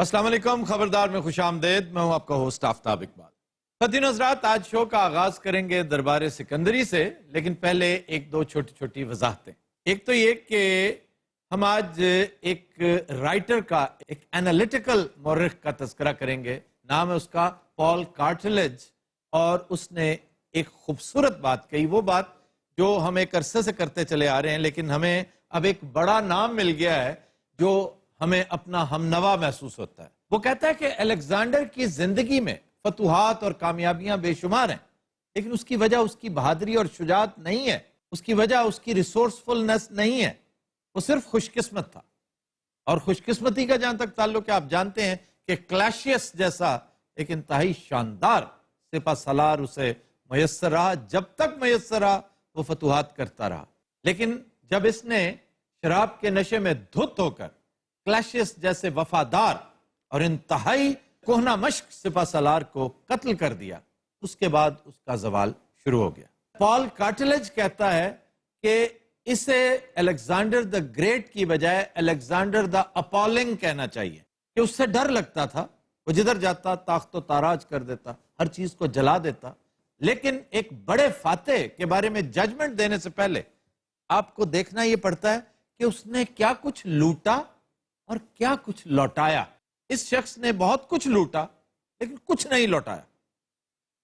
السلام علیکم، خبردار میں خوش آمدید. میں ہوں آپ کا ہوسٹ آفتاب اقبال. خواتین حضرات، آج شو کا آغاز کریں گے دربار سکندری سے، لیکن پہلے ایک دو چھوٹی چھوٹی وضاحتیں. ایک تو یہ کہ ہم آج ایک رائٹر کا، ایک انالیٹیکل مورخ کا تذکرہ کریں گے. نام ہے اس کا پال کارٹلیج، اور اس نے ایک خوبصورت بات کہی. وہ بات جو ہم ایک عرصے سے کرتے چلے آ رہے ہیں، لیکن ہمیں اب ایک بڑا نام مل گیا ہے جو ہمیں اپنا ہم نوا محسوس ہوتا ہے. وہ کہتا ہے کہ الیگزینڈر کی زندگی میں فتوحات اور کامیابیاں بے شمار ہیں، لیکن اس کی وجہ اس کی بہادری اور شجاعت نہیں ہے، اس کی وجہ اس کی ریسورسفلنس نہیں ہے. وہ صرف خوش قسمت تھا. اور خوش قسمتی کا جہاں تک تعلق ہے، آپ جانتے ہیں کہ کلیشیس جیسا ایک انتہائی شاندار سپہ سالار اسے میسر رہا. جب تک میسر رہا وہ فتوحات کرتا رہا. لیکن جب اس نے شراب کے نشے میں دھت ہو کر کلیشیس جیسے وفادار اور انتہائی کوہنا مشق سپہ سالار کو قتل کر دیا، اس کے بعد اس کا زوال شروع ہو گیا. پال کارٹلیج کہتا ہے کہ اسے الیگزینڈر دا گریٹ کی بجائے الیگزینڈر دا اپالنگ کہنا چاہیے، کہ اس سے ڈر لگتا تھا. وہ جدھر جاتا تاخت و تاراج کر دیتا، ہر چیز کو جلا دیتا. لیکن ایک بڑے فاتح کے بارے میں ججمنٹ دینے سے پہلے آپ کو دیکھنا یہ پڑتا ہے کہ اس نے کیا کچھ لوٹا اور کیا کچھ لوٹایا. اس شخص نے بہت کچھ لوٹا لیکن کچھ نہیں لوٹایا،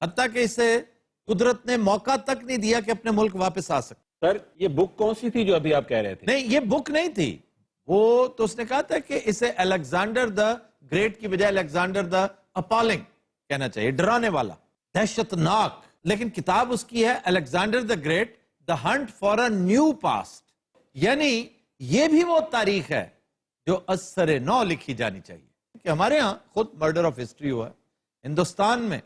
حتیٰ کہ اسے قدرت نے موقع تک نہیں دیا کہ اپنے ملک واپس آ سکے. سر، یہ بک کون سی تھی جو ابھی آپ کہہ رہے تھے؟ نہیں، یہ بک نہیں تھی. وہ تو اس نے کہا تھا کہ اسے الیگزینڈر دا گریٹ کی بجائے الیگزینڈر دا اپالنگ کہنا چاہیے، ڈرانے والا، دہشت ناک. لیکن کتاب اس کی ہے Alexander the great, the hunt for a new past. یعنی یہ بھی وہ تاریخ ہے جو از سر نو لکھی جانی چاہیے. کہ ہمارے ہاں خود مرڈر آف ہسٹری ہوا ہے. ہندوستان میں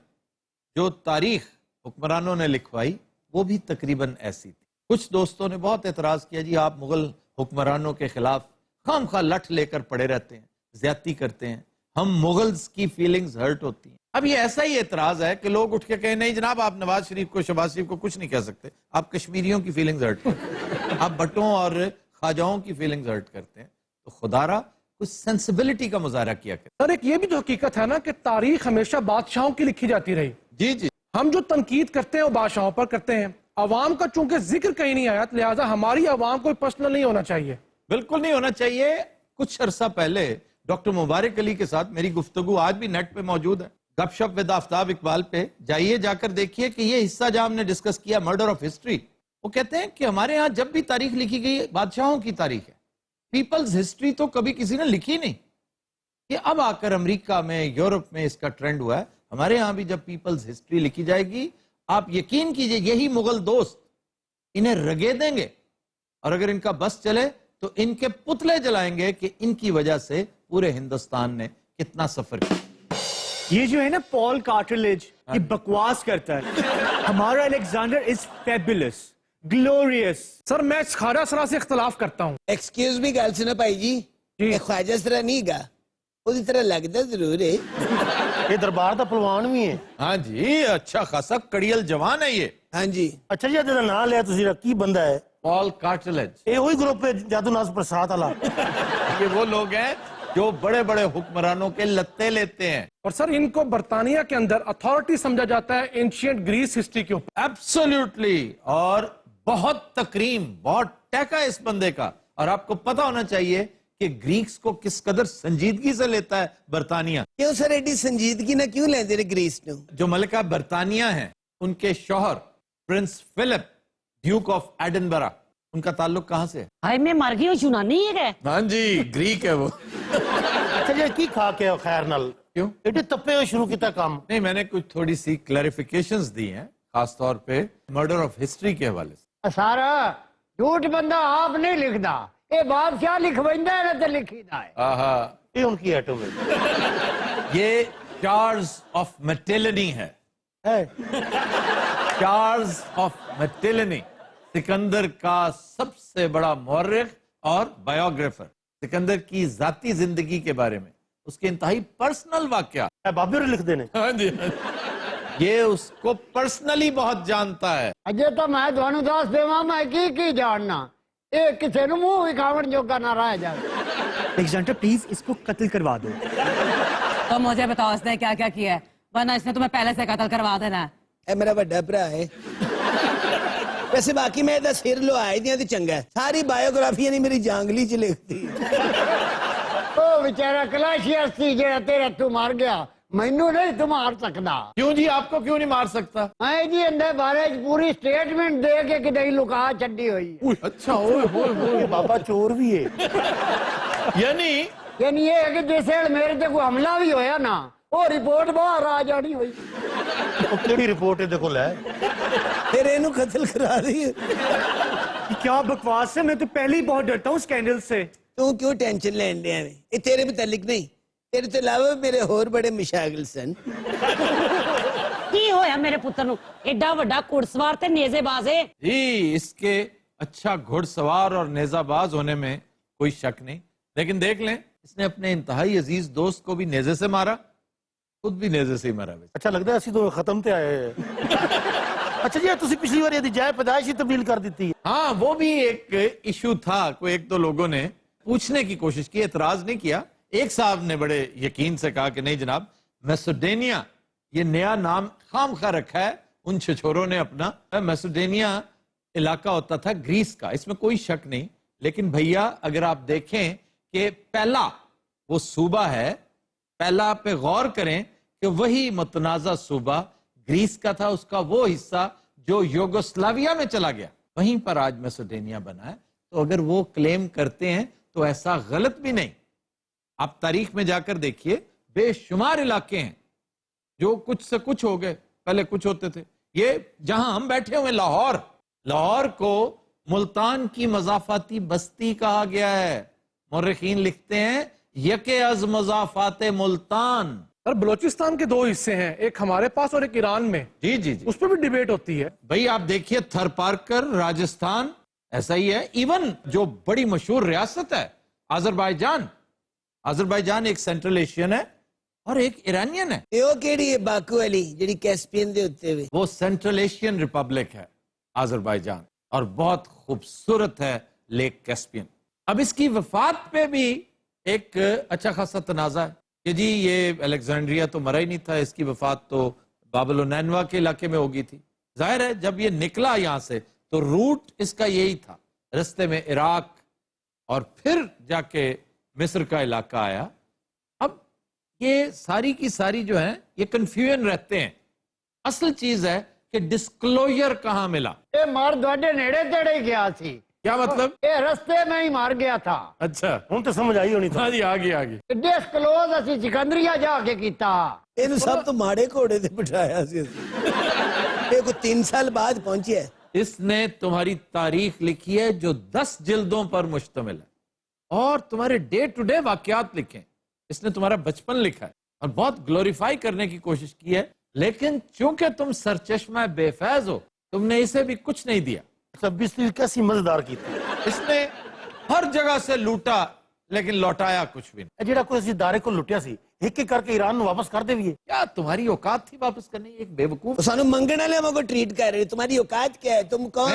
جو تاریخ حکمرانوں نے لکھوائی وہ بھی تقریباً ایسی تھی. کچھ دوستوں نے بہت اعتراض کیا، جی آپ مغل حکمرانوں کے خلاف خام خواہ لٹھ لے کر پڑے رہتے ہیں، زیادتی کرتے ہیں، ہم مغلز کی فیلنگز ہرٹ ہوتی ہیں. اب یہ ایسا ہی اعتراض ہے کہ لوگ اٹھ کے کہیں نہیں جناب، آپ نواز شریف کو، شہباز شریف کو کچھ نہیں کہہ سکتے، آپ کشمیریوں کی فیلنگز ہرٹ کرتے ہیں، آپ بٹوں اور خواجاؤں کی فیلنگز ہرٹ کرتے ہیں. تو خدا را کچھ سینسبلٹی کا مظاہرہ کیا کرتے. سر، ایک یہ بھی تو حقیقت ہے نا کہ تاریخ ہمیشہ بادشاہوں کی لکھی جاتی رہی. جی جی، ہم جو تنقید کرتے ہیں وہ بادشاہوں پر کرتے ہیں. عوام کا چونکہ ذکر کہیں نہیں آیا، لہٰذا ہماری عوام کو پرسنل نہیں ہونا چاہیے. بالکل نہیں ہونا چاہیے. کچھ عرصہ پہلے ڈاکٹر مبارک علی کے ساتھ میری گفتگو آج بھی نیٹ پہ موجود ہے، گپ شپ ود آفتاب اقبال پہ جائیے، جا کر دیکھیے کہ یہ حصہ جہاں ہم نے ڈسکس کیا مرڈر آف ہسٹری. وہ کہتے ہیں کہ ہمارے ہاں جب بھی تاریخ لکھی گئی بادشاہوں کی تاریخ ہے، پیپلز ہسٹری تو کبھی کسی نے لکھی نہیں. یہ اب آ کر امریکہ میں، یورپ میں اس کا ٹرینڈ ہوا ہے. ہمارے ہاں بھی جب پیپلز ہسٹری لکھی جائے گی، آپ یقین کیجئے یہی مغل دوست انہیں رگے دیں گے، اور اگر ان کا بس چلے تو ان کے پتلے جلائیں گے کہ ان کی وجہ سے پورے ہندوستان نے کتنا سفر کیا. یہ جو ہے نا پال کارٹلیج، یہ بکواس کرتا ہے. ہمارا الیگزینڈر از فیبولس، گلوریس. سر، میں کھارا سرا سے اختلاف کرتا ہوں. ایکسکیوز بھی گل سنا بھائی جی، یہ خواجہ سرا نہیں گا، اسی طرح لگتا ضرور ہے. یہ دربار دا پلوان بھی ہے. ہاں جی، اچھا خاصا کڑیل جوان ہے یہ. ہاں جی. اچھا جی، جہاں نام لیا تسی کی بندہ ہے؟ پال کارٹلیج. یہ وہی گروپ ہے جادو ناز پرساد والا. یہ وہ لوگ ہیں جو بڑے بڑے حکمرانوں کے لتے لیتے ہیں. اور سر، ان کو برطانیہ کے اندر اتھارٹی سمجھا جاتا ہے اینشینٹ گریس ہسٹری کے اوپر. ایبسولوٹلی. اور بہت تکریم، بہت ٹیکا اس بندے کا. اور آپ کو پتا ہونا چاہیے کہ گریکس کو کس قدر سنجیدگی سے لیتا ہے برطانیہ. کیوں سر ایڈی سنجیدگی نہ کیوں لیندے نے گریس نو؟ جو ملکہ برطانیہ ہیں، ان کے شوہر prince Philip duke of Edinburgh, ان کا تعلق کہاں سے ہے؟ ہائی میں مر گئی ہوں، یونانی ہے. ہاں جی، گریک ہے وہ. اچھا جی، کی کھا کے خیر نال کیوں؟ ایڈے تپے ہوئے شروع کیتا کام. نہیں، میں نے کچھ تھوڑی سی کلیریفیکیشنز دی ہیں، خاص طور پہ مرڈر آف ہسٹری کے حوالے سے. سارا جھوٹ بندہ آپ نہیں لکھدا، یہ بادشاہ لکھویندا ہے تے لکھیدا ہے. آہا، یہ ان کی ایٹم ہے. یہ چارلز آف میٹیلنی ہے. چارلز آف میٹیلنی سکندر کا سب سے بڑا مورخ اور بایوگرافر. سکندر کی ذاتی زندگی کے بارے میں، اس کے انتہائی پرسنل واقعہ. بابر لکھ دینے. ہاں جی، یہ اس کو پرسنلی بہت جانتا ہے. اجے تو میں تھانوں دس دیواں میں کی جاننا، یہ کسے نوں منہ وکھاون جوگا نہ رہ جائے. الیگزینڈر پلیز اس کو قتل کروا دو. تو مجھے بتاؤ اس نے کیا کیا کیا ہے، ورنہ اس نے تمہیں پہلے سے قتل کروا دینا ہے۔ اے میرا بڑا بھرا ہے ویسے باقی میں دا سر لو آئے دیا تو چنگا ہے، ساری بایوگرافی نہیں میری جانگلی چ لکھتی او بیچارہ کلاشی ہستی جڑا تیرا تو مار گیا، مینوں نہیں تو مار سکدا۔ کیوں جی آپ کو کیوں نہیں مار سکتا؟ میں جی اندر بارے پوری سٹیٹمنٹ دے کے کہ نہیں لکا چڈی ہوئی ہے۔ اچھا ہوئے ہوئے ہوئے بابا چور بھی ہے۔ یعنی یعنی یہ ہے کہ جس ویل میرے تے کوئی حملہ بھی ہویا نا وہ رپورٹ باہر آ جانی ہوئی۔ وہ کیڑی رپورٹ ہے دیکھو لے پھر اینو قتل کرا دی۔ یہ کیا بکواس ہے، میں تو پہلے ہی بہت ڈرتا ہوں اسکینڈل سے۔ تو کیوں ٹینشن لین دیا میں، یہ تیرے متعلق نہیں، تیرے تو علاوہ میرے اور بڑے مشاغل سن۔ کی ہویا میرے پتر نو ایڈا وڈا گھڑ سوار تے نیزے باز ہے؟ جی اس کے اچھا گھڑ سوار اور نیزہ باز ہونے میں کوئی شک نہیں، لیکن دیکھ لیں اس نے اپنے انتہائی عزیز دوست کو بھی نیزے سے مارا، خود بھی نیزے سے ہی مرا۔ اچھا لگتا ہے اسی تو ختم تے آئے ہیں۔ اچھا جی تسی پچھلی بار یہ جائے پیدائش ہی تبدیل کر دیتی ہے۔ ہاں وہ بھی ایک ایشو تھا، کوئی ایک دو لوگوں نے پوچھنے کی کوشش کی، اعتراض نہیں کیا۔ ایک صاحب نے بڑے یقین سے کہا کہ نہیں جناب، میسوڈینیا یہ نیا نام خام خواہ رکھا ہے ان چھچوروں نے اپنا، میسوڈینیا علاقہ ہوتا تھا گریس کا، اس میں کوئی شک نہیں، لیکن بھیا اگر آپ دیکھیں کہ پہلا وہ صوبہ ہے، پہلا پہ غور کریں کہ وہی متنازع صوبہ گریس کا تھا، اس کا وہ حصہ جو یوگوسلاویا میں چلا گیا، وہیں پر آج میسوڈینیا بنا ہے۔ تو اگر وہ کلیم کرتے ہیں تو ایسا غلط بھی نہیں۔ آپ تاریخ میں جا کر دیکھیے بے شمار علاقے ہیں جو کچھ سے کچھ ہو گئے، پہلے کچھ ہوتے تھے۔ یہ جہاں ہم بیٹھے ہوئے لاہور کو ملتان کی مضافاتی بستی کہا گیا ہے، مورخین لکھتے ہیں یکے از مضافات ملتان۔ اور بلوچستان کے دو حصے ہیں، ایک ہمارے پاس اور ایک ایران میں، جی جی جی اس پہ بھی ڈیبیٹ ہوتی ہے۔ بھئی آپ دیکھیے تھر پارکر راجستھان ایسا ہی ہے، ایون جو بڑی مشہور ریاست ہے آذربائیجان ایک سینٹرل ایشین ہے اور ایک ایرانین ہے۔ یہ کیڑی ہے باکو والی جڑی کیسپین دے ہوتے ہوئے؟ وہ سینٹرل ایشین ریپبلک ہے آذربائیجان، اور بہت خوبصورت ہے لیک کیسپین۔ اب اس کی وفات پہ بھی ایک اچھا خاصا تنازع ہے کہ جی یہ الیگزینڈریا تو مرا ہی نہیں تھا، اس کی وفات تو بابل و نینوا کے علاقے میں ہوگی تھی۔ ظاہر ہے جب یہ نکلا یہاں سے تو روٹ اس کا یہی تھا، رستے میں عراق اور پھر جا کے مصر کا علاقہ آیا۔ اب یہ ساری کی ساری جو ہیں یہ کنفیوژن رہتے ہیں۔ اصل چیز ہے کہ ڈسکلوجر کہاں ملا؟ یہ مار دوڑے نیڑے تیڑے ہی گیا سی، کیا مطلب؟ یہ رستے میں ہی مار گیا تھا۔ اچھا ہوں تو سمجھ آئی ہونی تھا۔ ہاں جی آگے ڈسکلوز اسی سکندریہ جا کے کیتا۔ اینو سب تو ماڑے گھوڑے تے بٹھایا سی اسی۔ یہ کوئی 3 سال بعد پہنچی ہے۔ اس نے تمہاری تاریخ لکھی ہے جو 10 جلدوں پر مشتمل ہے، اور تمہارے ڈے ٹو ڈے واقعات لکھے ہیں۔ اس نے تمہارا بچپن لکھا ہے اور بہت گلوریفائی کرنے کی کوشش کی ہے، لیکن چونکہ تم سرچشمہ بے فیض ہو، تم نے اسے بھی کچھ نہیں دیا۔ 26 کیسی مزیدار کی تھی۔ اس نے ہر جگہ سے لوٹا لیکن لوٹایا کچھ بھی نہیں۔ جیڑا کوئی اسی دارے کو لٹیا سی ایک ایک کر کے ایران نو واپس کر دے بھی ہے۔ کیا تمہاری اوقات تھی واپس کرنے؟ ایک بے وقوف۔ سانو منگن والے ہم کو ٹریٹ کر رہے، تمہاری اوقات کیا ہے؟ تم کون؟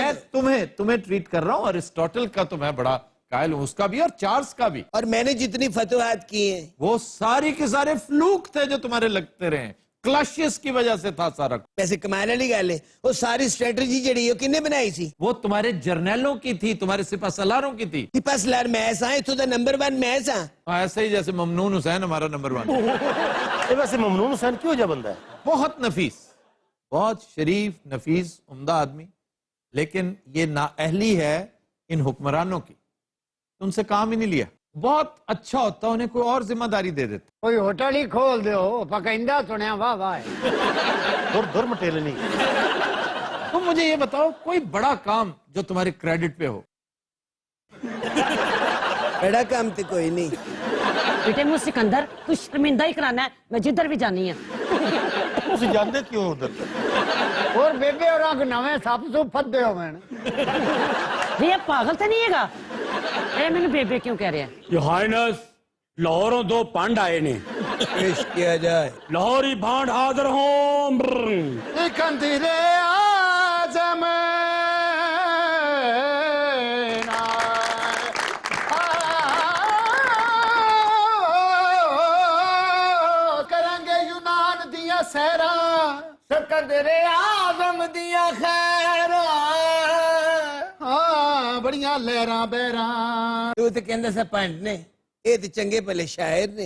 میں تمہیں ٹریٹ کر رہا ہوں، ارسطوٹل کا تو میں بڑا قائل ہوں، اس کا بھی اور چارلس کا بھی۔ اور میں نے جتنی فتوحات کی ہیں وہ ساری کے سارے فلوک تھے جو تمہارے لگتے رہے، کلاشیس کی وجہ سے تھا سارا۔ ویسے کمال والی گل ہے، وہ ساری اسٹریٹجی جڑی ہے کنے بنائی سی؟ وہ تمہارے جرنیلوں کی تھی، تمہارے سپہ سالاروں کی تھی۔ سپاہ سالار میس ہاں، اتھوں دا نمبر 1 میس ہاں۔ ایسے ہی جیسے ممنون حسین ہمارا نمبر 1۔ ویسے ممنون حسین کیوں جا بندہ ہے؟ بہت نفیس، بہت شریف نفیس عمدہ آدمی، لیکن یہ نااہلی ہے ان حکمرانوں کی، ان سے کام ہی نہیں لیا۔ بہت اچھا ہوتا انہیں کوئی اور ذمہ داری دے دیتا۔ کوئی ہوٹل ہی کھول دیو، پکائندہ سنیا واہ واہ۔ دور مٹیل نہیں۔ تم مجھے یہ بتاؤ کوئی بڑا کام جو تمہارے کریڈٹ پہ ہو؟ بڑا کام تے کوئی نہیں۔ بیٹے مجھ سکندر تو شرمندہ ہی کرانا ہے، میں جدھر بھی جانی ہے۔ تسی جاندے کیوں ادھر؟ اور بیبے اور آگ نویں سپ سپ پھدے ہو میں۔ یہ پاگل تو نہیں ہے گا؟ اے میں نے بیبے کیوں کہہ رہے ہیں؟ یور ہائنس لاہوروں 2 پانڈ آئے نے، پیش کیا جائے۔ لاہوری بھانڈ حاضر ہوں۔ سکندر اعظم ਸਹਿਰਾ ਸਿਕੰਦਰ ਆਜ਼ਮ ਦੀਆਂ ਖੈਰਾਂ ਹਾਂ ਬੜੀਆਂ ਲਹਿਰਾਂ ਬਹਿਰਾਂ ਤੂੰ ਤੇ ਕਹਿੰਦਾ ਸੀ ਪੰਡ ਨੇ ਇਹ ਤੇ ਚੰਗੇ ਭਲੇ ਸ਼ਾਇਰ ਨੇ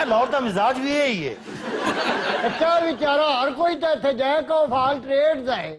ਇਹ ਲਾਹੌਰ ਦਾ ਮਿਜ਼ਾਜ ਵੀ ਇਹ ਹੀ ਹੈ ਅੱਛਾ ਵਿਚਾਰਾ ਹਰ ਕੋਈ ਤਾਂ ਇੱਥੇ ਜਾਏ ਕੋ ਫਾਲ ਟ੍ਰੇਡ ਜਾਏ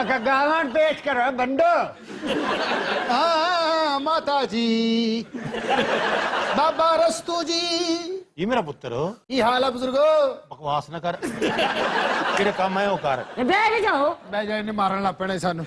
ਅਕਾ ਗਾਵਾਂ ਪੇਸ਼ ਕਰੋ ਬੰਦੋ ਹਾਂ ਮਾਤਾ ਜੀ ਬਾਬਾ ਰਸਤੂ ਜੀ ਇਹ ਮੇਰਾ ਪੁੱਤਰ ਕੀ ਹਾਲ ਹੈ ਬਜ਼ੁਰਗੋ ਬਕਵਾਸ ਨਾ ਕਰ ਜਿਹੜੇ ਕੰਮ ਹੈ ਉਹ ਕਰ ਬਹਿ ਕੇ ਜਾਓ ਬੈ ਜਾ ਇਹਨੇ ਮਾਰਨ ਲੱਗ ਪੈਣੇ ਸਾਨੂੰ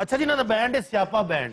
ਅੱਛਾ ਜੀ ਇਹਨਾਂ ਦਾ ਬੈਂਡ ਹੈ ਸਿਆਪਾ ਬੈਂਡ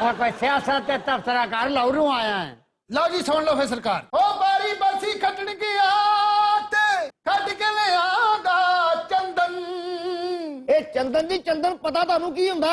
ਔਰ ਕੋਈ ਸਿਆਸਤ ਤੇ ਤਫਸਰਾ ਕਰ ਲੌਰੂ ਆਇਆ ਹੈ ਲਓ ਜੀ ਸੁਣ ਲਓ ਫੇ ਸਰਕਾਰ ਓ ਬਾਰੀ ਬਰਸੀ ਖੱਟਣ ਗਿਆ ਤੇ ਖੱਟ ਕੇ ਲਿਆਂਦਾ ਚੰਦਨ ਇਹ ਚੰਦਨ ਦੀ ਚੰਦਨ ਪਤਾ ਤੁਹਾਨੂੰ ਕੀ ਹੁੰਦਾ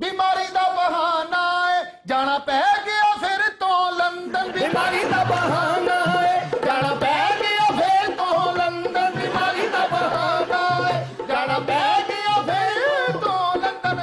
ਬਿਮਾਰੀ ਦਾ ਬਹਾਨਾ ਏ ਜਾਣਾ ਪੈ ਗਿਆ ਫਿਰ ਤੋਂ ਲੰਦਨ ਬਿਮਾਰੀ ਦਾ ਬਹਾਨਾ ਏ ਜਾਣਾ ਪੈ ਗਿਆ ਫਿਰ ਤੋਂ ਲੰਦਨ ਬਿਮਾਰੀ ਦਾ ਬਹਾਨਾ ਏ ਜਾਣਾ ਪੈ ਗਿਆ ਫਿਰ ਤੋਂ ਲੰਦਨ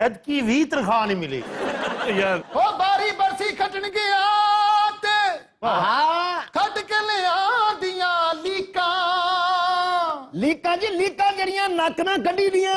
ਐਤਕੀ ਵੀ ਤਨਖਾਹ ਨਹੀਂ ਮਿਲੀ ਓ ਬਾਰੀ ਬਰਸੀ ਖੱਟਣ ਗਿਆ ਤੇ ਖੱਟ ਕੇ ਲਿਆਂਦੀਆਂ ਲੀਕਾਂ ਲੀਕਾਂ ਜੀ ਲੀਕਾਂ ਜਿਹੜੀਆਂ ਨੱਕ ਨਾਲ ਕੱਢੀ ਦੀਆਂ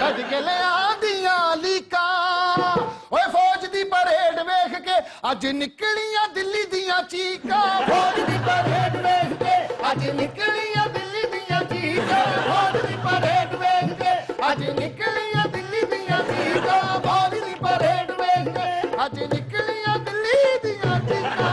ਖੱਟ ਕੇ ਲਿਆਂਦੀਆਂ ਲੀਕਾਂ ਓਏ ਫੌਜ ਦੀ ਪਰੇਡ ਵੇਖ ਕੇ ਅੱਜ ਨਿਕਲੀਆਂ ਦਿੱਲੀ ਦੀਆਂ ਚੀਕਾਂ ਫੌਜ ਦੀ ਪਰੇਡ ਵੇਖ ਕੇ ਅੱਜ ਨਿਕਲੀਆਂ ਦਿੱਲੀ ਦੀਆਂ ਚੀਕਾਂ ਫੌਜ ਦੀ ਪਰੇਡ ਵੇਖ ਕੇ ਅੱਜ ਨਿਕਲੀਆਂ ਦਿੱਲੀ ਦੀਆਂ ਚੀਕਾਂ ਫੌਜ ਦੀ ਪਰੇਡ ਵੇਖ ਕੇ ਅੱਜ ਨਿਕਲੀਆਂ ਦਿੱਲੀ ਦੀਆਂ ਚੀਕਾਂ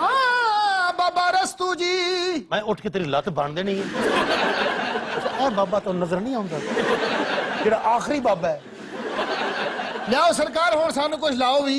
ਹਾਂ ਬਾਬਾ ਰਸਤੂ ਜੀ ਮੈਂ ਉੱਠ ਕੇ ਤੇਰੀ ਲੱਤ ਬੰਨ ਦੇਣੀ ਹੈ ਇਹ ਬਾਬਾ ਤੋਂ ਨਜ਼ਰ ਨਹੀਂ ਆਉਂਦਾ ਜਿਹੜਾ ਆਖਰੀ ਬਾਬਾ ਹੈ ਲਿਆਓ ਸਰਕਾਰ ਹੁਣ ਸਾਨੂੰ ਕੁਝ ਲਾਓ ਵੀ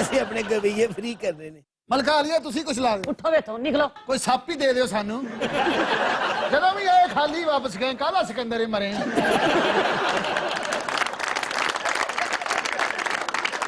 ਅਸੀਂ ਆਪਣੇ ਗਵਈਏ ਫ੍ਰੀ ਕਰਨੇ ਨੇ ਮਲਕਾ ਲਿਆ ਤੁਸੀਂ ਕੁਝ ਲਾ ਦਿਓ ਉਠੋ ਵੇਥੋਂ ਨਿਕਲੋ ਕੋਈ ਸੱਪ ਹੀ ਦੇ ਦਿਓ ਸਾਨੂੰ ਜਦੋਂ ਵੀ ਇਹ ਖਾਲੀ ਵਾਪਸ ਗਏ ਕਾਲਾ ਸਿਕੰਦਰ ਹੀ ਮਰੇ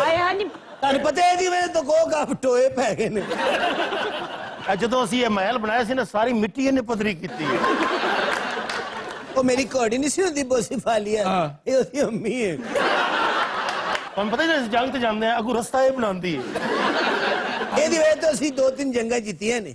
ਆਇਆ ਨਹੀਂ ਤੁਹਾਨੂੰ ਪਤਾ ਹੈ ਜੀ ਮੇਰੇ ਤਾਂ ਕੋ ਗੱਪ ਟੋਏ ਪੈ ਗਏ ਨੇ ਜਦੋਂ ਅਸੀਂ ਇਹ ਮਹਿਲ ਬਣਾਇਆ ਸੀ ਨਾ ਸਾਰੀ ਮਿੱਟੀ ਇਹਨੇ ਪੱਧਰੀ ਕੀਤੀ ਹੈ ਉਹ ਮੇਰੀ ਕੋੜੀ ਨਹੀਂ ਸੀ ਹੁੰਦੀ ਬੋਸੀ ਫਾਲੀਆ ਇਹ ਉਹਦੀ ਅੰਮੀ ਹੈ ਤੁਹਾਨੂੰ ਪਤਾ ਹੈ ਜੰਗ ਤੇ ਜਾਂਦੇ ਆ ਅਗੂ ਰਸਤਾ ਇਹ ਬਣਾਉਂਦੀ ਹੈ ਇਹਦੀ ਵਜ੍ਹਾ ਤੋਂ ਅਸੀਂ 2-3 ਜੰਗਾਂ ਜਿੱਤੀਆਂ ਨੇ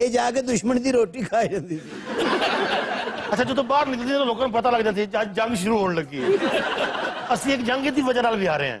ਇਹ ਜਾ ਕੇ ਦੁਸ਼ਮਣ ਦੀ ਰੋਟੀ ਖਾ ਜਾਂਦੀ ਸੀ ਅੱਛਾ ਜਦੋਂ ਬਾਹਰ ਨਿਕਲਦੇ ਤਾਂ ਲੋਕਾਂ ਨੂੰ ਪਤਾ ਲੱਗ ਜਾਂਦਾ ਸੀ ਅੱਜ ਜੰਗ ਸ਼ੁਰੂ ਹੋਣ ਲੱਗੀ ਹੈ ਅਸੀਂ ਇੱਕ ਜੰਗ ਦੀ ਵਜ੍ਹਾ ਨਾਲ ਵੀ ਆ ਰਹੇ ਹਾਂ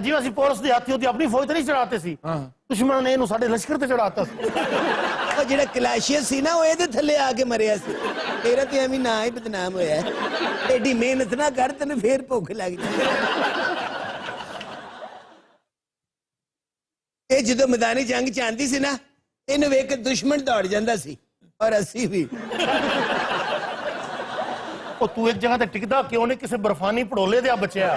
ਜਿਵੇਂ ਅਸੀਂ ਪੋਲਿਸ ਦੇ ਹਾਥੀ ਉਹਦੀ ਆਪਣੀ ਫੌਜ ਤੇ ਨਹੀਂ ਚੜਾਤੇ ਸੀ ਦੁਸ਼ਮਣ ਨੇ ਇਹਨੂੰ ਸਾਡੇ ਲਸ਼ਕਰ ਤੇ ਚੜਾਤਾ ਸੀ ਉਹ ਜਿਹੜਾ ਕਲਾਸ਼ੀਅਸ ਸੀ ਨਾ ਉਹ ਇਹਦੇ ਥੱਲੇ ਆ ਕੇ ਮਰਿਆ ਸੀ ਤੇਰਾ ਤੇ ਐਵੇਂ ਨਾ ਹੀ ਬਦਨਾਮ ਹੋਇਆ ਐਡੀ ਮਿਹਨਤ ਨਾ ਕਰ ਤੈਨੂੰ ਫੇਰ ਭੁੱਖ ਲੱਗ ਜਾਏ ਇਹ ਜਦੋਂ ਮੈਦਾਨੀ ਜੰਗ ਚ ਆਂਦੀ ਸੀ ਨਾ ਇਹਨੂੰ ਵੇਖ ਕੇ ਦੁਸ਼ਮਣ ਦੌੜ ਜਾਂਦਾ ਸੀ ਔਰ ਅਸੀਂ ਵੀ ਉਹ ਤੂੰ ਇੱਕ ਜਗ੍ਹਾ ਤੇ ਟਿਕਦਾ ਕਿਉਂ ਨਹੀਂ ਕਿਸੇ ਬਰਫਾਨੀ ਪੜੋਲੇ ਦੇ ਆ ਬਚਿਆ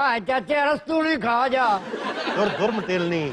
ਆ ਚਾਚੇ ਰਸਤੂ ਨਹੀਂ ਖਾ ਜਾ ਦੁਰ ਦੁਰ ਮਟੇਲਨੀ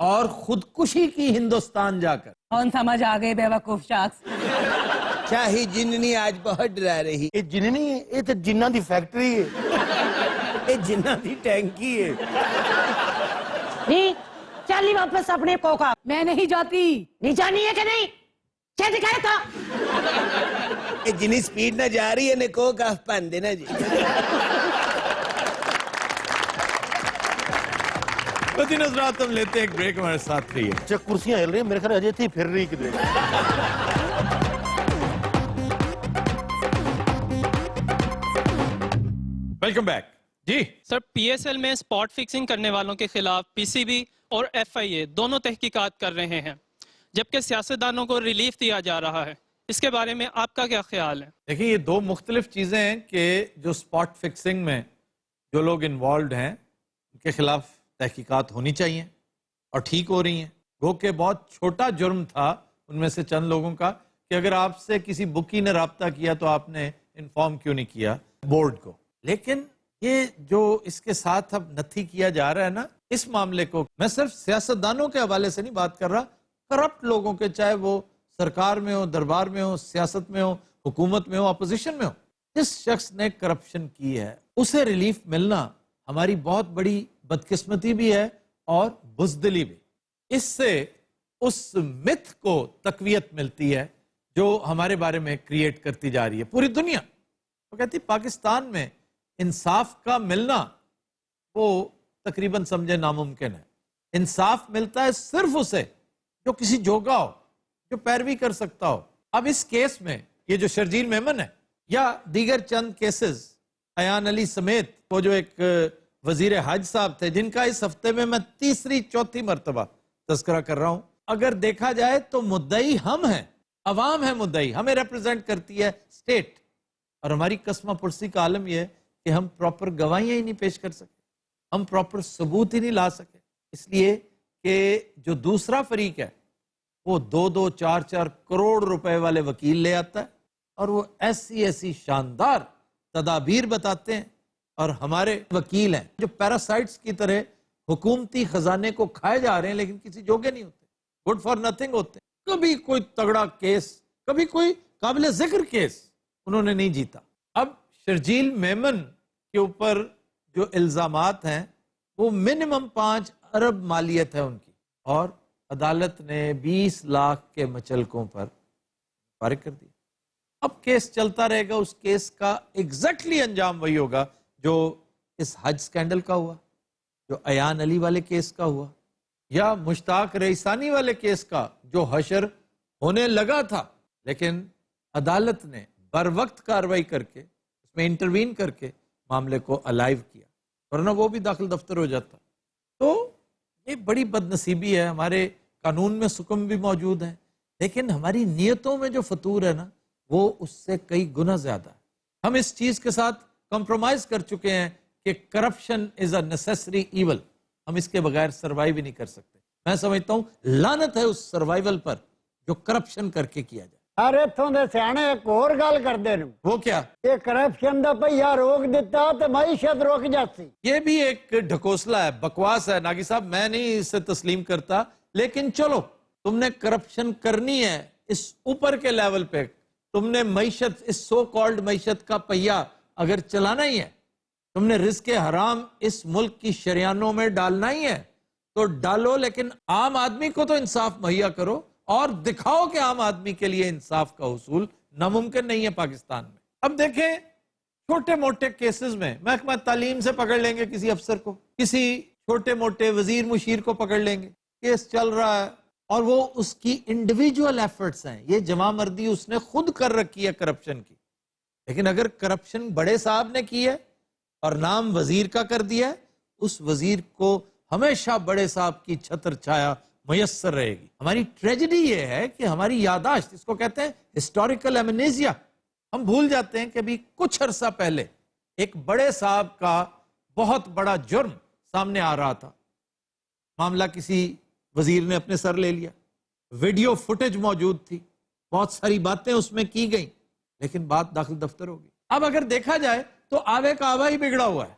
اور خودکشی کی ہندوستان جا کر. کون سمجھ آ گئے بیوقوف شخص. شاہی جننی آج بہت ڈرا رہی. یہ جن نہیں ہے، یہ تو جنہ دی فیکٹری ہے. یہ جنہ دی ٹینکی ہے. نہیں چلی واپس اپنے کوکا. میں نہیں جاتی. نہیں جانی ہے کہ نہیں؟ کیا دکھایا تھا؟ یہ جنی سپیڈ نہ جا رہی ہے نے کو کاف پان دینا جی. خواتین حضرات ہم لیتے ہیں ایک بریک، ہمارے ساتھ رہیے. اچھا کرسیاں ہل رہی ہیں، میرے خیال اجے تھی پھر رہی کدھر. Welcome back. جی سر پی ایس ایل میں اسپاٹ فکسنگ کرنے والوں کے خلاف پی سی بی اور ایف آئی اے دونوں تحقیقات کر رہے ہیں، جبکہ سیاستدانوں کو ریلیف دیا جا رہا ہے. اس کے بارے میں آپ کا کیا خیال ہے؟ دیکھیں یہ دو مختلف چیزیں ہیں کہ جو اسپاٹ فکسنگ میں جو لوگ انوالوڈ ہیں ان کے خلاف تحقیقات ہونی چاہیے اور ٹھیک ہو رہی ہیں. گو کہ بہت چھوٹا جرم تھا ان میں سے چند لوگوں کا کہ اگر آپ سے کسی بکی نے رابطہ کیا تو آپ نے انفارم کیوں نہیں کیا بورڈ کو. لیکن یہ جو اس کے ساتھ اب نتھی کیا جا رہا ہے نا اس معاملے کو، میں صرف سیاستدانوں کے حوالے سے نہیں بات کر رہا، کرپٹ لوگوں کے، چاہے وہ سرکار میں ہو، دربار میں ہو، سیاست میں ہو، حکومت میں ہو، اپوزیشن میں ہو. جس شخص نے کرپشن کی ہے اسے ریلیف ملنا ہماری بہت بڑی بدقسمتی بھی ہے اور بزدلی بھی. اس سے اس متھ کو تقویت ملتی ہے جو ہمارے بارے میں کریٹ کرتی جا رہی ہے پوری دنیا. وہ کہتی پاکستان میں انصاف کا ملنا وہ تقریباً سمجھے ناممکن ہے. انصاف ملتا ہے صرف اسے جو کسی جوگا ہو، جو پیروی کر سکتا ہو. اب اس کیس میں یہ جو شرجیل میمن ہے یا دیگر چند کیسز، ایان علی سمیت وہ جو ایک وزیر حج صاحب تھے جن کا اس ہفتے میں تیسری چوتھی مرتبہ تذکرہ کر رہا ہوں، اگر دیکھا جائے تو مدعی ہم ہیں، عوام ہے مدعی، ہمیں ریپرزینٹ کرتی ہے اسٹیٹ. اور ہماری قسمہ پرسی کا عالم یہ ہے کہ ہم پراپر گواہیاں ہی نہیں پیش کر سکے، ہم پراپر ثبوت ہی نہیں لا سکے. اس لیے کہ جو دوسرا فریق ہے وہ 2-2 4-4 کروڑ روپے والے وکیل لے آتا ہے اور وہ ایسی شاندار تدابیر بتاتے ہیں، اور ہمارے وکیل ہیں جو پیراسائٹس کی طرح حکومتی خزانے کو کھائے جا رہے ہیں لیکن کسی جوگے نہیں ہوتے، گڈ فار نتھنگ ہوتے. کبھی کوئی تگڑا کیس، کبھی کوئی قابل ذکر کیس انہوں نے نہیں جیتا. اب شرجیل میمن کے اوپر جو الزامات ہیں وہ منیمم 5 ارب مالیت ہے ان کی، اور عدالت نے 20 لاکھ کے مچلکوں پر فارغ کر دیا. اب کیس چلتا رہے گا، اس کیس کا ایگزیکٹلی انجام وہی ہوگا جو اس حج سکینڈل کا ہوا، جو ایان علی والے کیس کا ہوا، یا مشتاق رئیسانی والے کیس کا جو حشر ہونے لگا تھا لیکن عدالت نے بر وقت کارروائی کر کے اس میں انٹروین کر کے معاملے کو الائیو کیا، ورنہ وہ بھی داخل دفتر ہو جاتا. تو یہ بڑی بد نصیبی ہے. ہمارے قانون میں سکم بھی موجود ہیں لیکن ہماری نیتوں میں جو فطور ہے نا وہ اس سے کئی گنا زیادہ ہے. ہم اس چیز کے ساتھ کمپرومائز کر چکے ہیں کہ کرپشن از اے نیسیسری ایول. ہم اس کے بغیر سروائیو بھی نہیں کر سکتے. میں سمجھتا ہوں لعنت ہے اس سروائیول پر جو کرپشن کر کے کیا جائے. ارے اتوں دے سیانے ایک اور گل کرتے ہیں، وہ کیا؟ یہ کرپشن دا پہیا روک دیتا تو معیشت روک جاتی. یہ بھی ایک ڈھکوسلا ہے، بکواس ہے. ناگی صاحب میں نہیں اسے تسلیم کرتا، لیکن چلو تم نے کرپشن کرنی ہے اس اوپر کے لیول پہ، تم نے معیشت، اس سو کالڈ معیشت کا پہیا اگر چلانا ہی ہے، تم نے رزق حرام اس ملک کی شریانوں میں ڈالنا ہی ہے تو ڈالو، لیکن عام آدمی کو تو انصاف مہیا کرو اور دکھاؤ کہ عام آدمی کے لیے انصاف کا حصول ناممکن نہیں ہے پاکستان میں. اب دیکھیں چھوٹے موٹے کیسز میں محکمہ تعلیم سے پکڑ لیں گے کسی افسر کو، کسی چھوٹے موٹے وزیر مشیر کو پکڑ لیں گے، کیس چل رہا ہے اور وہ اس کی انڈیویجول ایفرٹس ہیں، یہ جمع مردی اس نے خود کر رکھی ہے کرپشن کی. لیکن اگر کرپشن بڑے صاحب نے کی ہے اور نام وزیر کا کر دیا ہے، اس وزیر کو ہمیشہ بڑے صاحب کی چھتر چھایا میسر رہے گی. ہماری ٹریجڈی یہ ہے کہ ہماری یاداشت، اس کو کہتے ہیں ہسٹوریکل ایمنیزیا، ہم بھول جاتے ہیں کہ ابھی کچھ عرصہ پہلے ایک بڑے صاحب کا بہت بڑا جرم سامنے آ رہا تھا، معاملہ کسی وزیر نے اپنے سر لے لیا، ویڈیو فوٹیج موجود تھی، بہت ساری باتیں اس میں کی گئیں، لیکن بات داخل دفتر ہو گئی. اب اگر دیکھا جائے تو آوے کا آوا ہی بگڑا ہوا ہے.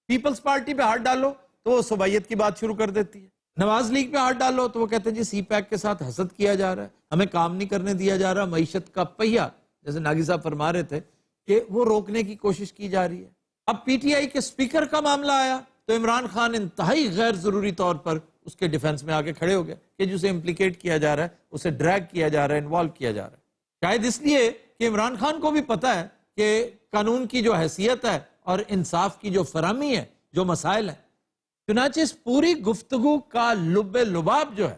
پیپلز پارٹی پہ ہاتھ ڈالو تو وہ صوبائیت کی بات شروع کر دیتی ہے، نواز لیگ پہ ہاتھ ڈالو تو وہ کہتے ہیں جی سی پیک کے ساتھ حسد کیا جا رہا ہے, ہمیں کام نہیں کرنے دیا جا رہا, معیشت کا پہیہ جیسے ناگی صاحب فرما رہے تھے کہ وہ روکنے کی کوشش کی جا رہی ہے. اب پی ٹی آئی کے سپیکر کا معاملہ آیا تو عمران خان انتہائی غیر ضروری طور پر اس کے ڈیفنس میں آگے کھڑے ہو گئے کہ جسے امپلیکیٹ کیا جا رہا ہے, اسے ڈریگ کیا جا رہا ہے, انوالو کیا جا رہا ہے. شاید اس لیے کہ عمران خان کو بھی پتا ہے کہ قانون کی جو حیثیت ہے اور انصاف کی جو فراہمی ہے, جو مسائل ہیں. چنانچہ اس پوری گفتگو کا لب لباب جو ہے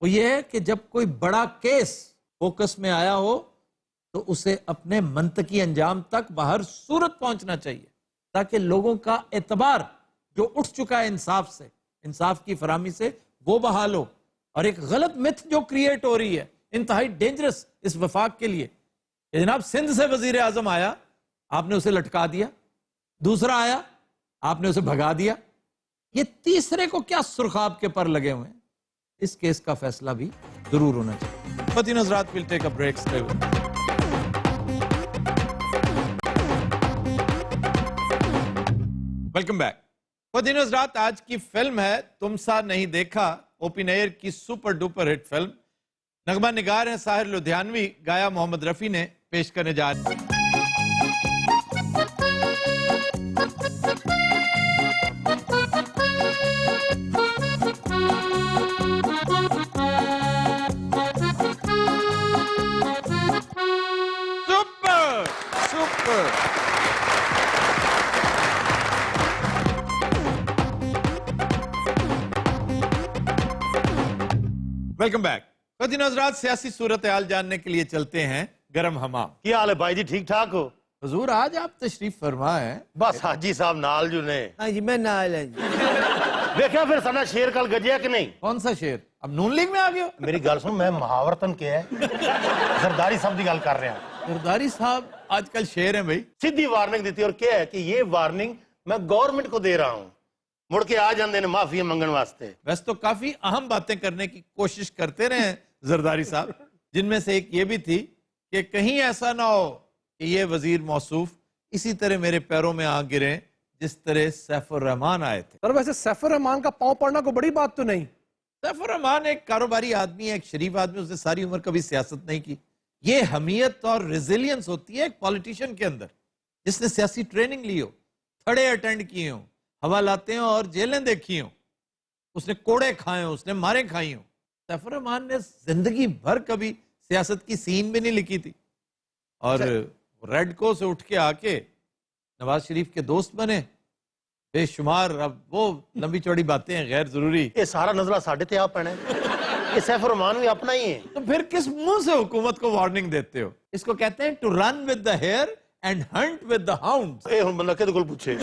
وہ یہ ہے کہ جب کوئی بڑا کیس فوکس میں آیا ہو تو اسے اپنے منطقی انجام تک باہر صورت پہنچنا چاہیے تاکہ لوگوں کا اعتبار جو اٹھ چکا ہے انصاف سے, انصاف کی فراہمی سے, وہ بحال ہو. اور ایک غلط متھ جو کریٹ ہو رہی ہے انتہائی ڈینجرس اس وفاق کے لیے کہ جناب سندھ سے وزیر اعظم آیا, آپ نے اسے لٹکا دیا, دوسرا آیا آپ نے اسے بھگا دیا, یہ تیسرے کو کیا سرخاب کے پر لگے ہوئے ہیں. اس کیس کا فیصلہ بھی ضرور ہونا چاہیے. خواتین حضرات, we'll take a break. Stay with us. Welcome back. خواتین حضرات, آج کی فلم ہے تم سا نہیں دیکھا, اوپن ایئر کی سپر ڈوپر ہٹ فلم. نغمہ نگار ہیں ساحر لدھیانوی, گایا محمد رفیع نے, پیش کرنے جا رہے ہیں. Welcome back. خواتین حضرات, سیاسی صورتحال جاننے کے لیے چلتے ہیں گرم حمام. کیا حال ہے بھائی جی, ٹھیک ٹھاک ہو؟ حضور آج آپ تشریف فرما ہیں. بس حاجی صاحب نال جو نے ہاں جی میں نال ہے جی. دیکھا پھر سنا شیر کل گجیا کہ نہیں؟ کون سا شیر؟ اب نون لیگ میں آ گیا. میری گل سن, میں محاورتن کیا ہے زرداری صاحب دی گل کر رہا ہوں. زرداری صاحب آج کل شیر ہیں بھائی. سیدھی وارننگ دیتی, اور کیا ہے کہ یہ وارننگ میں گورنمنٹ کو دے رہا ہوں, مڑ کے آ جاندے نے معافی منگن واسطے. ویسے تو کافی اہم باتیں کرنے کی کوشش کرتے رہے ہیں زرداری صاحب, جن میں سے ایک یہ بھی تھی کہ کہیں ایسا نہ ہو کہ یہ وزیر موصوف اسی طرح میرے پیروں میں آ گریں جس طرح سیف الرحمان آئے تھے. سر ویسے سیف الرحمان کا پاؤں پڑنا کوئی بڑی بات تو نہیں. سیف الرحمان ایک کاروباری آدمی ہے, ایک شریف آدمی, اس نے ساری عمر کبھی سیاست نہیں کی. یہ حمیت اور ریزیلینس ہوتی ہے ایک پولیٹیشین کے اندر جس نے سیاسی ٹریننگ لی ہو, تھڑے اٹینڈ کیے ہوں, حوالاتیں اور جیلیں دیکھی ہوں, اس نے کوڑے کھائے ہوں, اس نے ماریں کھائی ہوں. سیف الرحمان نے زندگی بھر کبھی سیاست کی سین بھی نہیں لکھی تھی, اور ریڈ کو سے اٹھ کے آ کے نواز شریف کے دوست بنے بے شمار. اب وہ لمبی چوڑی باتیں ہیں, غیر ضروری. یہ سارا نظرہ ساڑھے تے آپ پہنے, یہ سیف الرحمان بھی اپنا ہی ہے. تو پھر کس منہ سے حکومت کو وارننگ دیتے ہو؟ اس کو کہتے ہیں to run with the hare and hunt with the hound. اے ہن بندہ کدے کول پوچھے,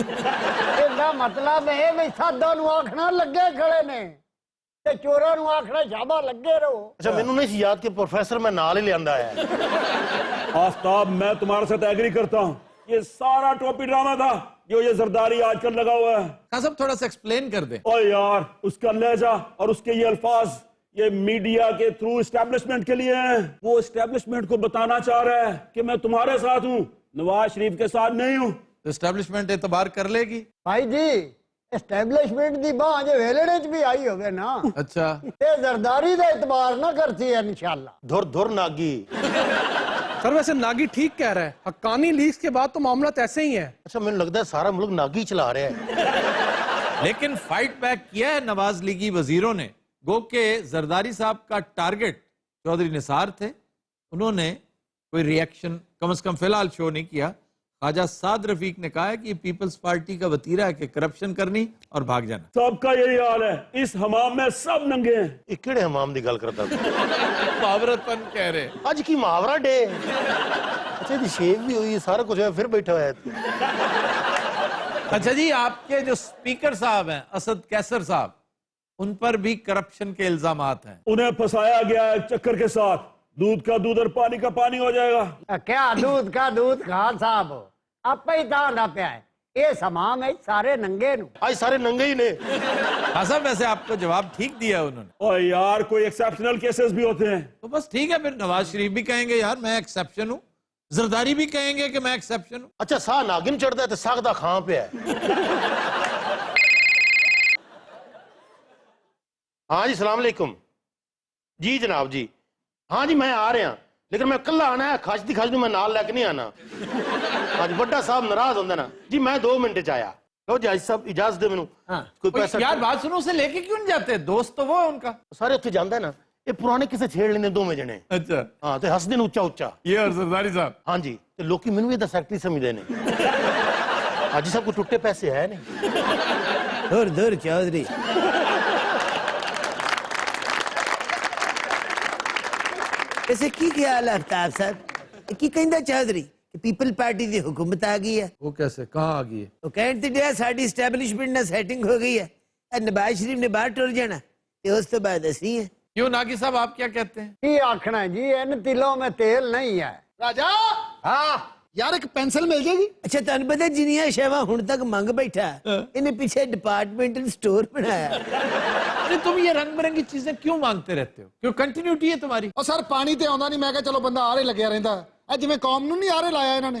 مطلب ہے بھی سادہ نو آکھنا لگے کھڑے نے تے چوراں نو آکھنا شابا لگے رہو. اچھا مینوں نہیں یاد کہ پروفیسر میں نال ہی لیندا ہے. آفتاب, میں تمہارے ساتھ ایگری کرتا ہوں, یہ سارا ٹوپی ڈرامہ تھا جو یہ زرداری آج کل لگا ہوا ہے. قاسم تھوڑا سا ایکسپلین کر دیں. او یار, اس کا لہجہ اور اس کے یہ الفاظ یہ میڈیا کے تھرو اسٹیبلشمنٹ کے لیے ہیں. وہ اسٹیبلشمنٹ کو بتانا چاہ رہا ہے کہ میں تمہارے ساتھ ہوں, نواز شریف کے ساتھ نہیں ہوں. تو اسٹیبلشمنٹ اعتبار کر لے گی. بھائی جی اسٹیبلشمنٹ دی باں جے ویلڑے چ بھی آئی ہوگے نا, اچھا تے زرداری دا اعتبار نہ کرتی ہے انشاءاللہ. دھر دھر ناگی. سر ویسے ناگی ٹھیک کہہ رہا ہے, حقانی لیگز کے بعد تو معاملات ایسے ہی ہیں. اچھا مجھے لگتا ہے سارا ملک ناگی چلا رہا ہے. لیکن فائٹ بیک کیا ہے نواز لیگی وزیروں نے. گو کہ زرداری صاحب کا ٹارگٹ چودھری نثار تھے, انہوں نے کوئی ریئیکشن کم از کم فی الحال شو نہیں کیا. خواجہ سعد رفیق نے کہا ہے کہ یہ پیپلز پارٹی کا وتیرہ ہے کہ کرپشن کرنی اور بھاگ جانا. سب کا یہی حال ہے, اس حمام میں سب ننگے ہیں. یہ کیڑے حمام دی گل کرتا تھا؟ محاورت پن کہہ رہے. آج کی محاورہ ڈے. اچھا جی شیو بھی ہوئی, سارا کچھ ہے, پھر بیٹھا ہوا ہے. اچھا جی, آپ کے جو سپیکر صاحب ہیں اسد کیسر صاحب, ان پر بھی کرپشن کے الزامات ہیں. انہیں پھنسایا گیا ہے چکر کے ساتھ, دودھ کا دودھ اور پانی کا پانی ہو جائے گا. کیا دودھ کا دودھ خان صاحب آپ ہی تانڈا پیا ہے, یہ سمام ہے سارے ننگے نو. آج سارے ننگے ہی نے. صاحب ویسے آپ کو جواب ٹھیک دیا انہوں نے. اور یار کوئی ایکسیپشنل کیسز بھی ہوتے ہیں. تو بس ٹھیک ہے, پھر نواز شریف بھی کہیں گے یار میں ایکسیپشن ہوں, زرداری بھی کہیں گے کہ میں ایکسیپشن ہوں. اچھا سا ناگن چڑھتا ہے تو ساگدہ خان پہ ہے. ہاں جی السلام علیکم جی جناب جی ہاں جی میں آ رہا لیکن میں کلا آنا ہے خش دی خش میں نال لے کے نہیں آنا ہاں جی بڑا صاحب ناراض ہوندے نا جی میں 2 منٹ چ آیا لو جی صاحب اجازت دے مینوں کوئی پیسہ یار بات سنو اسے لے کے کیوں نہیں جاتے دوست تو وہ ہے ان کا سارے اتنے جاندا ہے نا یہ پرانے کسے چھیڑ لیندے 2 جنے اچھا ہاں تے ہس دین اونچا اونچا یہ اور سرداری صاحب ہاں جی تے لوکی مینوں یہ دا سیکٹری سمجھدے نے حاجی صاحب کو ٹوٹے پیسے ہے نہیں دور دور چودھری ایسے کی خیال ہے آفتاب صاحب کی کہندا چودھری کہ پیپل پارٹی دی حکومت آ گئی ہے وہ کیسے کہاں آ گئی ہے وہ کہتے ڈیا ساری اسٹیبلشمنٹ نہ سیٹنگ ہو گئی ہے نواز شریف نے باہر ٹر جانا تے اس تو بعد اسی ہیں کیوں ناگی صاحب آپ کیا کہتے ہیں کی آخنا جی ان تلوں میں تیل نہیں ہے ਰਾਜਾ ہاں ਯਾਰ ਇੱਕ ਪੈਨਸਲ ਮਿਲ ਜੇਗੀ اچھا تہن پتہ جنیاں شیواں ہن تک منگ بیٹھا انہیں پیچھے ڈپارٹمنٹل سٹور بنایا ارے تم یہ رنگ برنگی چیزیں کیوں مانگتے رہتے ہو کیوں کنٹینیوٹی ہے تمہاری ਉਹ ਸਰ ਪਾਣੀ ਤੇ ਆਉਂਦਾ ਨਹੀਂ ਮੈਂ ਕਿਹਾ ਚਲੋ ਬੰਦਾ ਆਰੇ ਲੱਗਿਆ ਰਹਿੰਦਾ ਅੱਜ ਜਿਵੇਂ ਕੌਮ ਨੂੰ ਨਹੀਂ ਆਰੇ ਲਾਇਆ ਇਹਨਾਂ ਨੇ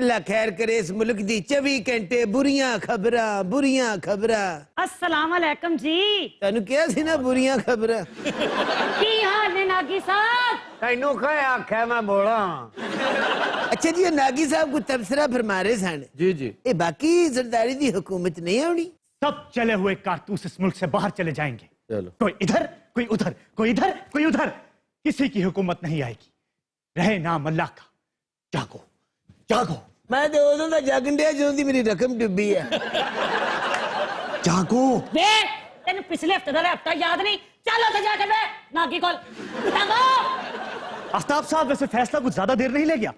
اللہ خیر کرے اس ملک دی 24 گھنٹے بریاں خبراں السلام علیکم جی تینوں کیا سی نا بریاں خبراں کی حال ہے ناگی صاحب تینوں کہ آخیا میں بولا اچھا جی ناگی صاحب کو تبصرہ فرما رہے سن جی جی اے باقی زرداری دی حکومت نہیں آنی سب چلے ہوئے کارتوس اس ملک سے باہر چلے جائیں گے چلو کوئی ادھر کوئی ادھر کوئی ادھر کوئی ادھر کسی کی حکومت نہیں آئے گی رہے نام اللہ کا جاگو جاگو میں تو ادوں دا جاگن ڈیا جدوں دی میری رقم ڈبی ہے جاگو بے تین پچھلے ہفتے کا ہفتہ یاد نہیں چلو تو جا کے بے ناگی کول جاگو آفتاب صاحب ویسے فیصلہ کچھ زیادہ دیر نہیں لے گیا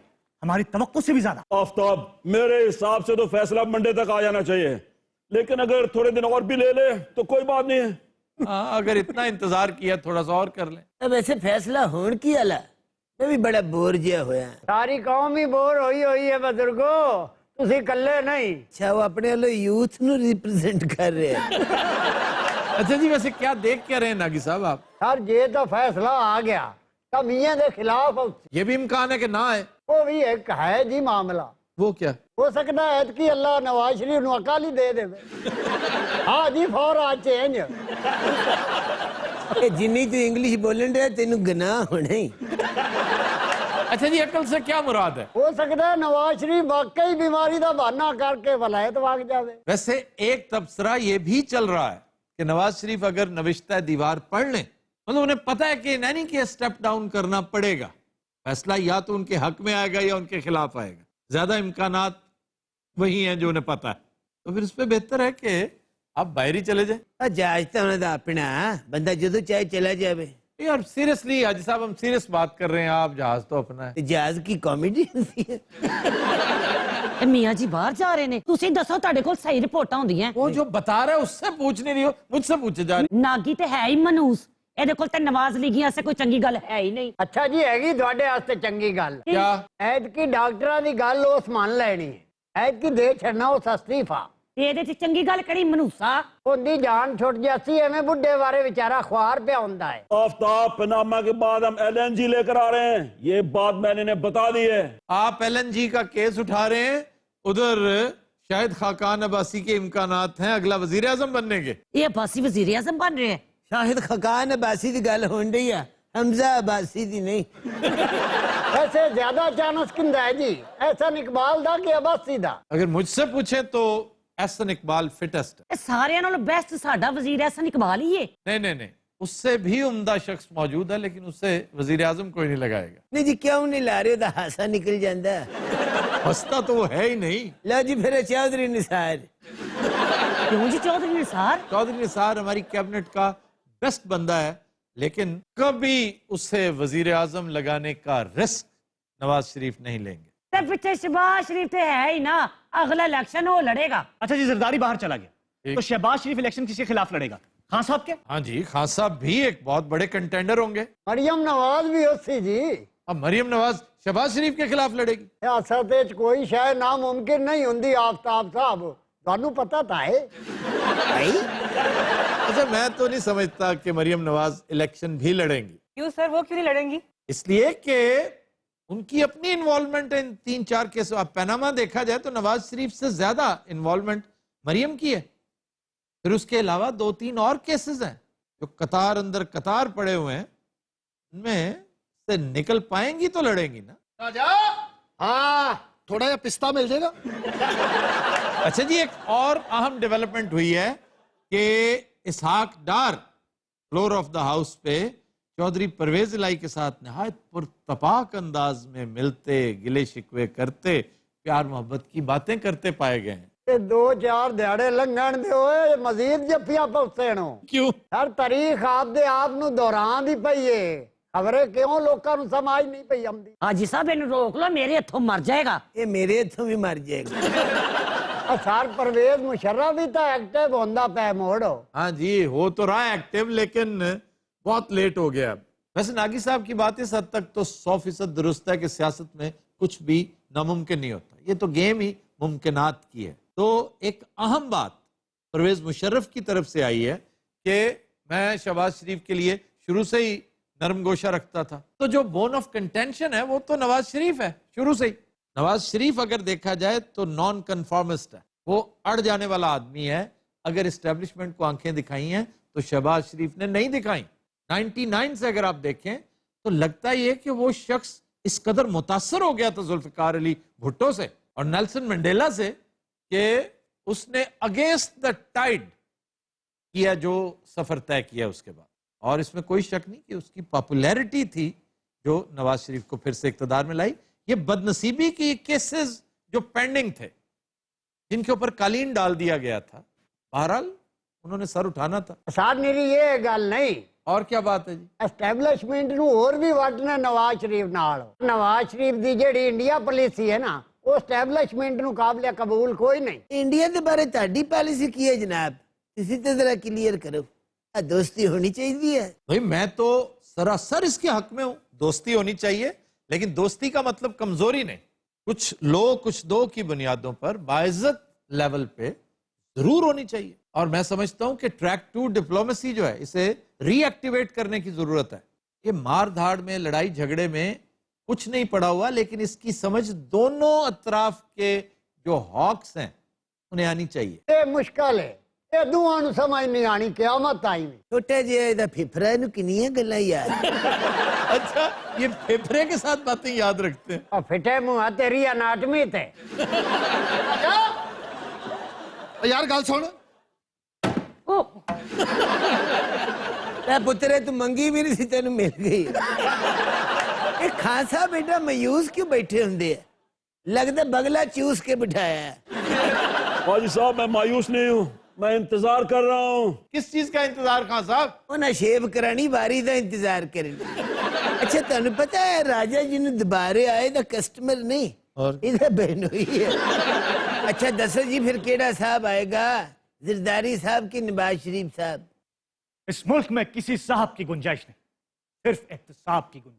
ہماری توقع سے بھی زیادہ آفتاب میرے حساب سے تو فیصلہ منڈے تک آ جانا چاہیے لیکن اگر تھوڑے دن اور بھی لے لے تو کوئی بات نہیں ہے ہاں اگر اتنا انتظار کیا تھوڑا سا اور کر لیں اب ایسے فیصلہ ہون کی آلا میں بھی بڑا بور جیا ہویا ساری قوم ہی بور ہوئی ہے بزرگو تسی کلے نہیں اچھا وہ اپنے والوں یوتھ نو ریپرزینٹ کر رہے ہیں اچھا جی ویسے کیا دیکھ کیا رہے ہیں ناگی صاحب آپ سر یہ تو فیصلہ آ گیا تو میاں دے خلاف یہ بھی امکان ہے کہ نہ آئے وہ بھی ایک ہے جی معاملہ وہ کیا ہو سکتا ہے کہ اللہ نواز شریف نو عقل ہی دے دے ہاں جی فورا چینج کہ جنی تو انگلش بولن رہا تینوں گناہ ہونا ہی اچھا جی عقل سے کیا مراد ہے ہو سکتا ہے نواز شریف واقعی بیماری دا بہانہ کر کے ولایت واگ جاوے ویسے ایک تبصرہ یہ بھی چل رہا ہے کہ نواز شریف اگر نوشتہ دیوار پڑھ لیں مطلب انہیں پتہ ہے کہ نہیں کہ سٹیپ ڈاؤن کرنا پڑے گا فیصلہ یا تو ان کے حق میں آئے گا یا ان کے خلاف آئے گا زیادہ امکانات وہی ہیں جو انہیں پتہ ہے تو پھر اس پہ بہتر ہے کہ آپ باہر ہی چلے جائیں جہاز تو ہونا دا اپنا بندہ جدو چاہے چلا جاوے یار سیریسلی حاجی صاحب ہم سیریس بات کر رہے ہیں آپ جہاز تو اپنا ہے جہاز کی کامیڈی ہوتی ہے میاں جی باہر جا رہے نے تسی دسو تہاڈے کول صحیح رپورٹاں ہوندیاں وہ جو بتا رہا ہے اس سے پوچھ نہیں رہی ہو مجھ سے پوچھے جا رہی ناگی تے ہے ہی منوس اے کول تے نواز لیگیاں سے کوئی چنگی گل ہے ہی نہیں اچھا جی ہے تواڈے واسطے چنگی گل کیا ایت کی ڈاکٹراں دی گل اس مان لینی ہے ایت کی دے چھڑنا اس استعفا تے دے چ چنگی گل کڑی منوسا اندی جان چھٹ جاسی ایویں بڈھے بارے بیچارہ خوار پہ ہوندا ہے آفتاب پنامہ کے بعد ہم ایل این جی لے کر آ رہے ہیں یہ بات میں نے انہیں بتا دی ہے آپ ایل این جی کا کیس اٹھا رہے ہیں ادھر شاید خاقان عباسی کے امکانات ہیں اگلا وزیر اعظم بننے کے یہ عباسی وزیر اعظم بن رہے ہیں شاہد خاقان عباسی دی گل ہون رہی ہے حمزہ عباسی دی نہیں ویسے زیادہ چانس کندا ہے جی احسن اقبال دا کہ عباسی دا اگر مجھ سے پوچھیں تو احسن اقبال فٹسٹ ہے اے سارے نالوں بیسٹ ساڈا وزیر احسن اقبال ہی ہے نہیں اس سے بھی عمدہ شخص موجود ہے لیکن اس سے وزیر اعظم کوئی نہیں لگائے گا نہیں جی کیوں نہیں لا رہے ہو دا ہاسا نکل جاندہ ہستا تو وہ ہے ہی نہیں لو جی پھر چودھری نثار کیوں جی چودھری نثار چودھری نثار ہماری کیبنٹ کا بیسٹ بندہ ہے لیکن کبھی اسے وزیر اعظم لگانے کا رسک نواز شریف نہیں لیں گے تے پیچھے شہباز شریف تے ہے ہی نا اگلا الیکشن وہ لڑے گا اچھا جی زرداری باہر چلا گیا تو شہباز شریف الیکشن کس کے خلاف لڑے گا خان صاحب کے ہاں جی خان صاحب بھی ایک بہت بڑے کنٹینڈر ہوں گے مریم نواز بھی اسی جی اب مریم نواز شہباز شریف کے خلاف لڑے گی سیاست وچ کوئی شے ناممکن نہیں ہوندی آفتاب صاحب تانوں پتہ تا ہے اچھا میں تو نہیں سمجھتا کہ مریم نواز الیکشن بھی لڑیں گی کیوں سر وہ کیوں نہیں لڑیں گی اس لیے کہ ان کی اپنی انوالومنٹ ان 3-4 کیسوں آپ پیناما دیکھا جائے تو نواز شریف سے زیادہ انوالومنٹ مریم کی ہے. پھر اس کے علاوہ 2-3 اور کیسز ہیں جو قطار اندر قطار پڑے ہوئے ہیں, ان میں سے نکل پائیں گی تو لڑیں گی نا. راجا ہاں تھوڑا جا پستہ مل جائے گا. اچھا جی, ایک اور اہم ڈیولپمنٹ ہوئی ہے کہ Ishaq Dar floor of the house پہ چودھری پرویز الہی کے ساتھ نہایت پرتپاک انداز میں ملتے, گلے شکوے کرتے, پیار محبت کی باتیں کرتے پائے گئے ہیں. 2-4 دیہڑے لنگن دے ہوئے مزید جفیاں پوستے نو. کیوں؟ ہر تاریخ آپ دے آپ نو دوران دی پئی ہے. خبریں کیوں لوکاں نو سمجھ نہیں پئی آمدی. حاجی صاحب انہوں روک لو, میرے ہتھوں مر جائے گا. یہ میرے ہتھوں بھی مر جائے گا. سر پرویز مشرف بھی تو ایکٹیو ہوندا پے موڑو. ہاں جی, ہو تو رہا ہے ایکٹیو, لیکن بہت لیٹ ہو گیا. ویسے ناگی صاحب کی بات اس حد تک تو 100% درست ہے کہ سیاست میں کچھ بھی ناممکن نہیں ہوتا. یہ تو گیم ہی ممکنات کی ہے. تو ایک اہم بات پرویز مشرف کی طرف سے آئی ہے کہ میں شہباز شریف کے لیے شروع سے ہی نرم گوشہ رکھتا تھا. تو جو بون آف کنٹینشن ہے وہ تو نواز شریف ہے شروع سے ہی. نواز شریف اگر دیکھا جائے تو نان کنفارمسٹ ہے, وہ اڑ جانے والا آدمی ہے. اگر اسٹیبلشمنٹ کو آنکھیں دکھائی ہیں تو شہباز شریف نے نہیں دکھائیں. 99 سے اگر آپ دیکھیں تو لگتا یہ کہ وہ شخص اس قدر متاثر ہو گیا تھا ذوالفقار علی بھٹو سے اور نیلسن منڈیلا سے کہ اس نے اگینسٹ دا ٹائیڈ کیا جو سفر طے کیا اس کے بعد. اور اس میں کوئی شک نہیں کہ اس کی پاپولیرٹی تھی جو نواز شریف کو پھر سے اقتدار میں لائی. یہ بدنصیبی کی کیسز جو پینڈنگ تھے, جن کے اوپر قالین ڈال دیا گیا تھا, بہرحال انہوں نے سر اٹھانا تھا. سر میری یہ گل نہیں. اور کیا بات ہے جی؟ اسٹیبلشمنٹ نو اور بھی وٹنا نواز شریف نال. نواز شریف دی جڑی انڈیا پالیسی ہے نا, وہ اسٹیبلشمنٹ نو قابل قبول کوئی نہیں. انڈیا دے بارے تہاڈی پالیسی کی ہے جناب؟ اسی تے ذرا کلیئر کرو. دوستی ہونی چاہیے. بھائی میں تو سراسر اس کے حق میں ہوں, دوستی ہونی چاہیے, لیکن دوستی کا مطلب کمزوری نہیں. کچھ لو کچھ دو کی بنیادوں پر باعزت لیول پہ ضرور ہونی چاہیے. اور میں سمجھتا ہوں کہ ٹریک 2 ڈپلومیسی جو ہے اسے ری ایکٹیویٹ کرنے کی ضرورت ہے. یہ مار دھاڑ میں, لڑائی جھگڑے میں کچھ نہیں پڑا ہوا, لیکن اس کی سمجھ دونوں اطراف کے جو ہاکس ہیں انہیں آنی چاہیے. یہ مشکل ہے, یہ دوہاں نو سمجھ نہیں آنی, قیامت آئی نہیں. چھوٹا جہا یہ پھپھرا نو کنیاں گلاں یاد. اچھا, یہ پھپھرے کے ساتھ باتیں یاد رکھتے ہیں. اور پھٹے منہ تیری اناٹمی تے. یار گل سن, پترے تو منگی بھی نہیں سی, تینوں مل گئی. یہ خان صاحب بیٹا مایوس کیوں بیٹھے ہوندے ہیں؟ لگتا بگلا چوس کے بٹھایا ہے. حاجی صاحب میں مایوس نہیں ہوں, میں انتظار کر رہا ہوں. کس چیز کا انتظار خان صاحب؟ انہیں شیو کرانی واری دا انتظار کرنا. اچھا تمہیں پتا ہے راجہ جی نے دوبارے آئے دا کسٹمر نہیں, ادھر بہنوئی ہے. اچھا دسو جی پھر کیڑا صاحب آئے گا؟ زرداری صاحب کی نواز شریف صاحب؟ اس ملک میں کسی صاحب کی گنجائش نہیں, صرف احتساب کی گنجائش.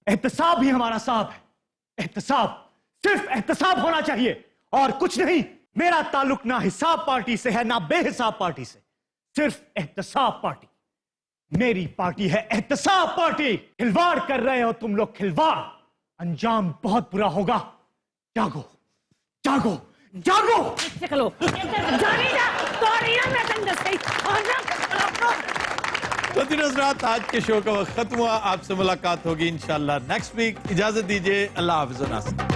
احتساب ہی ہمارا صاحب ہے. احتساب, صرف احتساب ہونا چاہیے اور کچھ نہیں. میرا تعلق نہ حساب پارٹی سے ہے نہ بے حساب پارٹی سے, صرف احتساب پارٹی. میری پارٹی ہے احتساب پارٹی. کھلواڑ کر رہے ہو تم لوگ, کھلواڑ. انجام بہت برا ہوگا. جاگو جاگو جاگو. چلو جانی جا توڑی نا, میں تم دسئی تو حضرات آج کے شو کا وقت ختم ہوا. آپ سے ملاقات ہوگی انشاءاللہ نیکسٹ ویک. اجازت دیجیے, اللہ حافظ و ناصر.